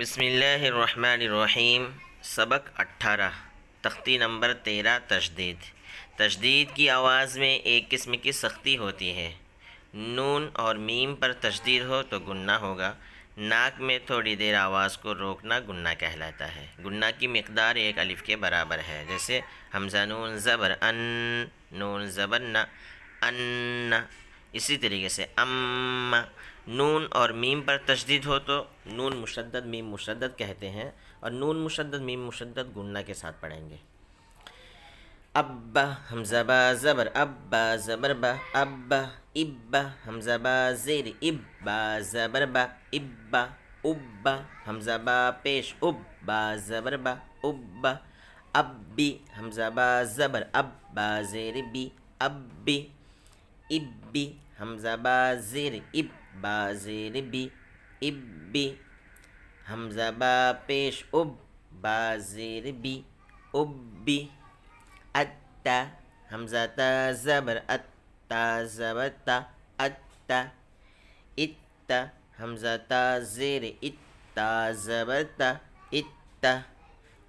बिस्मिल्लाहिर्रहमानिर्रहीम। सबक 18, तख्ती नंबर 13, तजदीद। तजदीद की आवाज़ में एक किस्म की सख्ती होती है। नून और मीम पर तजदीद हो तो गुन्ना होगा। नाक में थोड़ी देर आवाज़ को रोकना गुन्ना कहलाता है। गुन्ना की मिक़दार एक अलिफ़ के बराबर है। जैसे हमज़ा नून ज़बर अन, नून ज़बर न, अन्ना। इसी तरीके से अम्मा। नून और मीम पर तशदीद हो तो नून मुशद्दद मीम मुशद्दद कहते हैं, और नून मुशद्दद मीम मुशद्दद गुन्ना के साथ पढ़ेंगे। अब्बा हमज़ा बा ज़बर अब्बा ज़बर बा अब्बा। इब्बा हमज़ा बा ज़ेर इब्बा ज़बर बा इब्बा। उब्बा हमज़ा बा पेश उब्बा ज़बर बा उब्बा। अब्बी हमज़ा बा ज़बर अब्बा ज़ेर बी अब्बी। इब्बी हमज़ा बा ज़ेर इब्बा ज़ेर बी इब्बी। हमज़ा बा पेश उब्बा ज़ेर बी उब्बी। अत्ता हमज़ा ता ज़बर अत्ता ज़बर ता अत्ता। इत्ता हमज़ा ता ज़ेर इत्ता ज़बर ता इत्ता।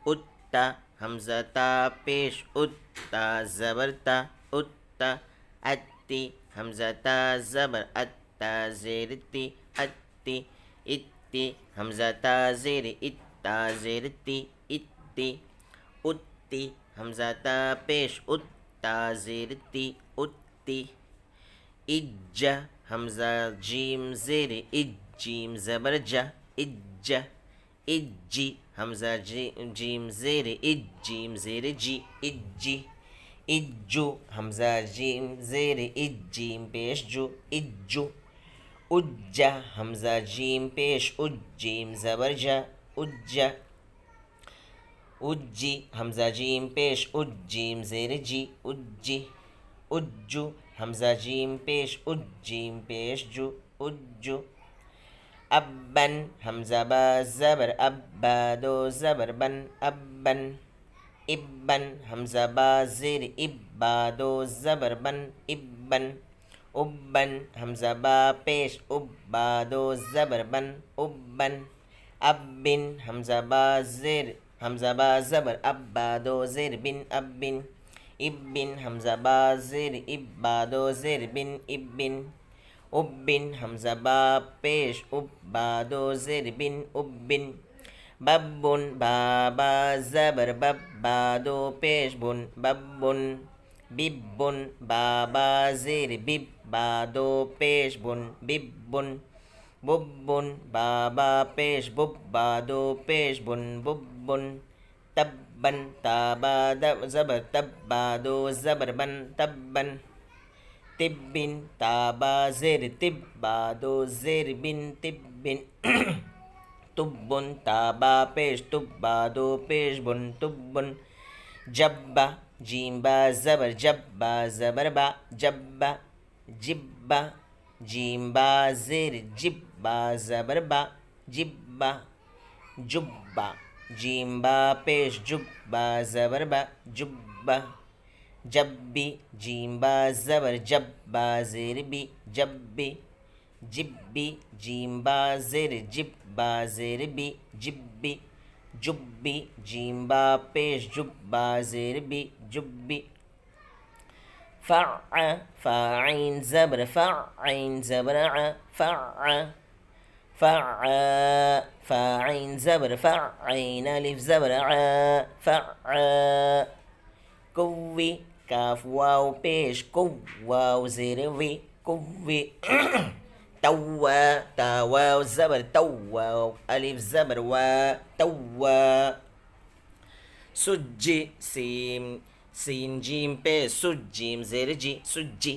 उत्ता हमज़ा ता पेश उत्ता ज़बर ता उत्ता। अत्ती हमज़ा ता ज़बर अत्ता ज़ेर ती अत्ती। इत्ती हमज़ा ता ज़ेर इत्ता ज़ेर ती इत्ती। उत्ती हमज़ा ता पेश उत्ता ज़ेर ती उत्ती। इज्जा हमज़ा जीम ज़ेर इज्जीम ज़बर जा इज्जा। इज्जी हमज़ा जीम ज़ेर इज्जीम ज़ेर जी इज्जी। इज्जू हमज़ा जीम ज़ेर इज्जीम पेश जू इज्जू। उज्जा हमज़ा जीम पेश उज्जीम ज़बर जा उज्जा। उज्जी हमज़ा जीम पेश उज्जीम ज़ेर जी उज्जी। उज्जू हमज़ा जीम पेश उज्जीम पेश जू उज्जू। अब्बन हमज़ा बा ज़बर अब्बा दो ज़बर बन अब्बन। इब्बन हमज़ा बा ज़ेर इब्बा दो ज़बर बन इब्बन। उब्बन हमज़ा बा पेश उब्बा दो ज़बर बन उब्बन। अब्बिन हमज़ा बा ज़बर अब्बा दो ज़ेर बिन अब्बिन। इब्बिन हमज़ा बा ज़ेर इब्बा दो ज़ेर बिन इब्बिन। उब्बिन हमज़ा बा पेश उब्बा दो ज़ेर बिन उब्बिन। बब्बुन बाबा ज़बर बब्बा दो पेश बुन बब्बुन। बिब्बुन बाबा ज़ेर बिब्बा दो पेश बुन बिब्बुन। बुब्बुन बाबा पेश बुब्बा दो पेश बुन बुब्बुन। तब्बन ताबा ज़बर तब्बा दो ज़बर बन तब्बन। तिब्बिन ताबा ज़ेर तिब्बा दो ज़ेर बिन तिब्बिन। तुब्बुन ताबा पेश तुब्बा दो पेश बुन तुब्बुन। जब्बा जीम बा ज़बर जब्बा ज़बर बा जब्बा। जिब्बा जीम बा ज़ेर जिब्बा ज़बर बा जिब्बा। जुब्बा जीम बा पेश जुब्बा ज़बर बा जुब्बा। जब्बी जीम बा ज़बर जब्बा ज़ेर बी जब्बी। जिब्बी जीम बा ज़ेर जिब्बा ज़ेर बी जिब्बी। जुब्बी जीम बा पेश जुब्बा ज़ेर बी जुब्बी। फ़अ फ़ाइन ज़बर फ़ाइन ज़बर अ फ़अ। फ़अ फ़ाइन ज़बर फ़ाइन अलिफ ज़बर अ फ़अ। कुव्वी काफ वाव पेश कुव्वाव ज़ेर वी कुव्वी। तव्वा तावाव ज़बर तव्वाव अलिफ ज़बर वा तव्वा। सुज्जी सीन जीम पे सुज्जीम ज़ेर जी सुज्जी।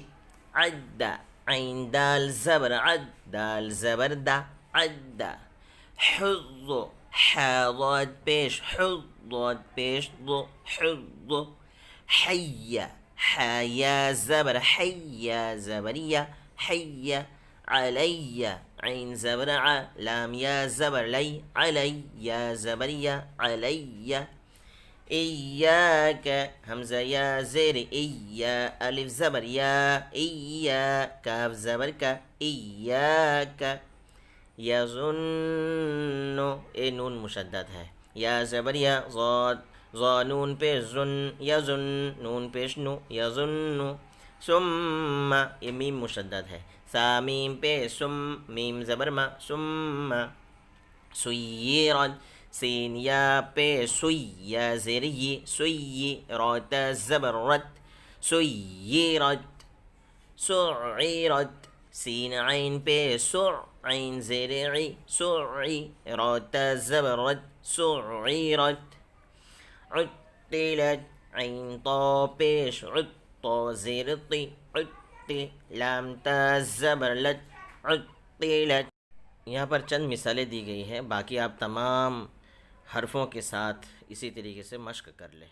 अद्दा ऐन दाल ज़बर अद्दाल ज़बर दा अद्दा। हुज़्ज़ु हाज़ाद पेश हुज़्ज़ाद पेश ज़ु हुज़्ज़ु। हय्या हाया ज़बर हय्या ज़बरिया हय्या। अलैया ऐन ज़बर आ लाम या ज़बर लै अलैया ज़बरिया अलैया। इय्याक हमज़ा या ज़ेर इय्या अलिफ ज़बर या इय्या काफ ज़बर का इय्याक। यज़ुन्नु, ए नून मुशद्दद है। या ज़बर या, ज़ा नून पेश ज़ुन, यज़ुन नून पेश नु, यज़ुन्नु। सुम्मा, ये मीम मुशद्दद है। सा मीम पेश सुम, मीम ज़बर मा, सुम्मा। सुय्यिरत, सीन या पेश सुय, या ज़ेर ये, सुय्यिरत ज़बर रत, सुय्यिरत। सुइरत, सीन आइन पेश सुर, आइन ज़ेर ई, सुइरत ज़बर रत, सुइरत। उत्तिलत, आइन तो पेश उत, तो ज़ेर ती, उत्ति, लाम ता ज़बर लत, उत्तिलत। यहाँ पर चंद मिसालें दी गई हैं, बाकी आप तमाम हरफों के साथ इसी तरीके से मश्क कर लें।